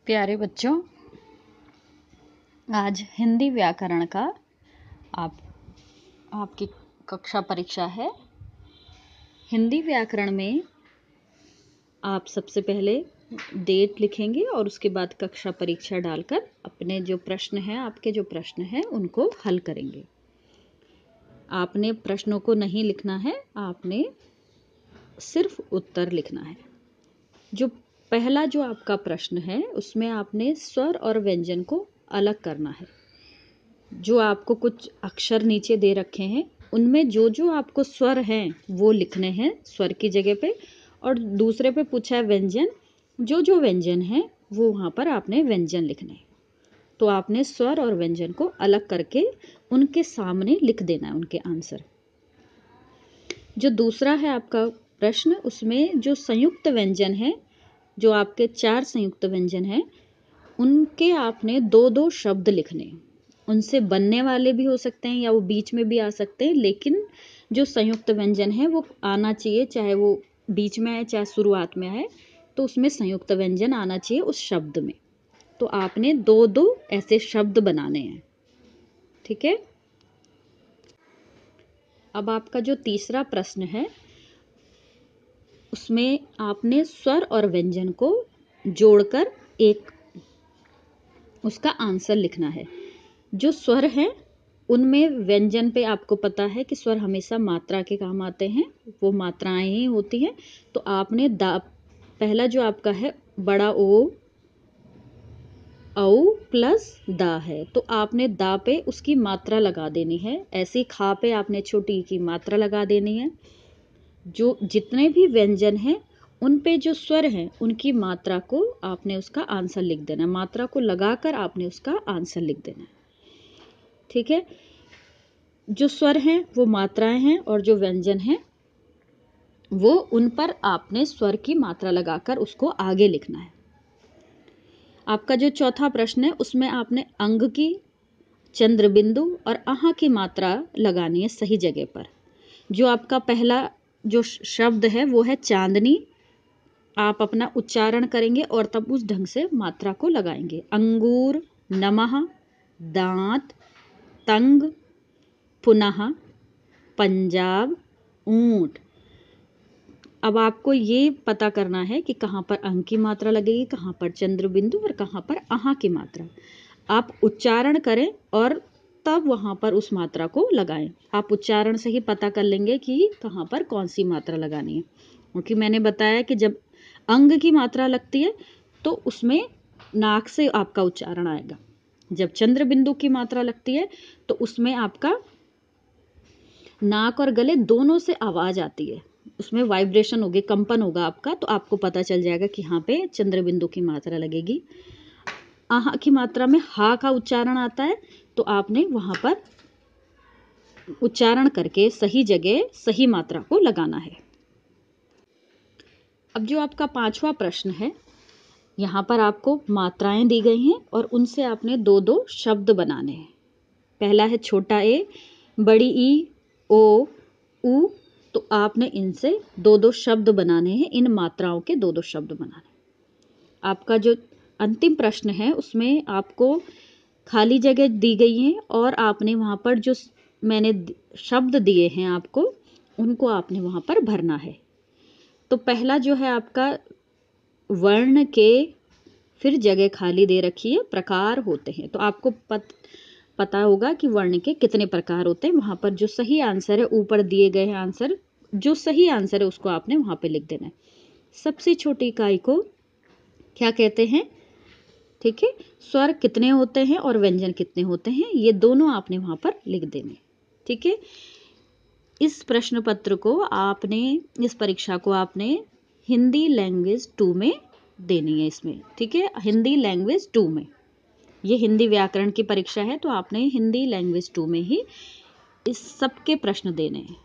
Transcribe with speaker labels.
Speaker 1: प्यारे बच्चों, आज हिंदी व्याकरण का आपकी कक्षा परीक्षा है। हिंदी व्याकरण में आप सबसे पहले डेट लिखेंगे और उसके बाद कक्षा परीक्षा डालकर अपने जो प्रश्न हैं, आपके जो प्रश्न हैं उनको हल करेंगे। आपने प्रश्नों को नहीं लिखना है, आपने सिर्फ उत्तर लिखना है। जो पहला जो आपका प्रश्न है उसमें आपने स्वर और व्यंजन को अलग करना है। जो आपको कुछ अक्षर नीचे दे रखे हैं उनमें जो जो आपको स्वर हैं वो लिखने हैं स्वर की जगह पे, और दूसरे पे पूछा है व्यंजन, जो जो व्यंजन हैं वो वहाँ पर आपने व्यंजन लिखने हैं। तो आपने स्वर और व्यंजन को अलग करके उनके सामने लिख देना है उनके आंसर। जो दूसरा है आपका प्रश्न, उसमें जो संयुक्त व्यंजन है, जो आपके 4 संयुक्त व्यंजन हैं उनके आपने 2-2 शब्द लिखने। उनसे बनने वाले भी हो सकते हैं या वो बीच में भी आ सकते हैं, लेकिन जो संयुक्त व्यंजन है वो आना चाहिए, चाहे वो बीच में आए चाहे शुरुआत में आए, तो उसमें संयुक्त व्यंजन आना चाहिए उस शब्द में। तो आपने 2-2 ऐसे शब्द बनाने हैं, ठीक है। अब आपका जो तीसरा प्रश्न है उसमें आपने स्वर और व्यंजन को जोड़कर एक उसका आंसर लिखना है। जो स्वर हैं उनमें व्यंजन पे आपको पता है कि स्वर हमेशा मात्रा के काम आते हैं, वो मात्राएं ही होती हैं। तो आपने दा, पहला जो आपका है बड़ा ओ, औ प्लस दा है, तो आपने दा पे उसकी मात्रा लगा देनी है। ऐसे ही खा पे आपने छोटी की मात्रा लगा देनी है। जो जितने भी व्यंजन हैं उन पे जो स्वर हैं उनकी मात्रा को आपने उसका आंसर लिख देना है। मात्रा को लगाकर आपने उसका आंसर लिख देना है, ठीक है। जो स्वर हैं वो मात्राएं हैं और जो व्यंजन हैं वो उन पर आपने स्वर की मात्रा लगाकर उसको आगे लिखना है। आपका जो चौथा प्रश्न है उसमें आपने अंग की, चंद्र बिंदु और अहा की मात्रा लगानी है सही जगह पर। जो आपका पहला जो शब्द है वो है चांदनी। आप अपना उच्चारण करेंगे और तब उस ढंग से मात्रा को लगाएंगे। अंगूर, नमः, दांत, तंग, पुनः, पंजाब, ऊंट। अब आपको ये पता करना है कि कहाँ पर अंग की मात्रा लगेगी, कहाँ पर चंद्र बिंदु और कहाँ पर अहा की मात्रा। आप उच्चारण करें और तब वहाँ पर उस मात्रा को लगाएं। आप उच्चारण से ही पता कर लेंगे कि कहाँ पर कौन सी मात्रा लगानी है, क्योंकि मैंने बताया कि जब अंग की मात्रा लगती है तो उसमें नाक से आपका उच्चारण आएगा। जब चंद्र बिंदु की मात्रा लगती है तो उसमें आपका नाक और गले दोनों से आवाज आती है, उसमें वाइब्रेशन होगी, कंपन होगा आपका, तो आपको पता चल जाएगा कि यहाँ पे चंद्र बिंदु की मात्रा लगेगी। आहा की मात्रा में हा का उच्चारण आता है, तो आपने वहां पर उच्चारण करके सही जगह सही मात्रा को लगाना है। अब जो आपका 5वां प्रश्न है, यहाँ पर आपको मात्राएं दी गई हैं और उनसे आपने 2-2 शब्द बनाने हैं। पहला है छोटा ए, बड़ी ई, ओ, उ। तो आपने इनसे 2-2 शब्द बनाने हैं, इन मात्राओं के 2-2 शब्द बनाने। आपका जो अंतिम प्रश्न है उसमें आपको खाली जगह दी गई है और आपने वहाँ पर जो मैंने शब्द दिए हैं आपको, उनको आपने वहाँ पर भरना है। तो पहला जो है आपका वर्ण के, फिर जगह खाली दे रखी है, प्रकार होते हैं। तो आपको पता होगा कि वर्ण के कितने प्रकार होते हैं। वहाँ पर जो सही आंसर है, ऊपर दिए गए हैं आंसर, जो सही आंसर है उसको आपने वहाँ पे लिख देना है। सबसे छोटी इकाई को क्या कहते हैं, ठीक है। स्वर कितने होते हैं और व्यंजन कितने होते हैं, ये दोनों आपने वहाँ पर लिख देने, ठीक है। इस प्रश्न पत्र को आपने, इस परीक्षा को आपने हिंदी लैंग्वेज 2 में देनी है इसमें, ठीक है। हिंदी लैंग्वेज 2 में, ये हिंदी व्याकरण की परीक्षा है तो आपने हिंदी लैंग्वेज 2 में ही इस सब के प्रश्न देने हैं।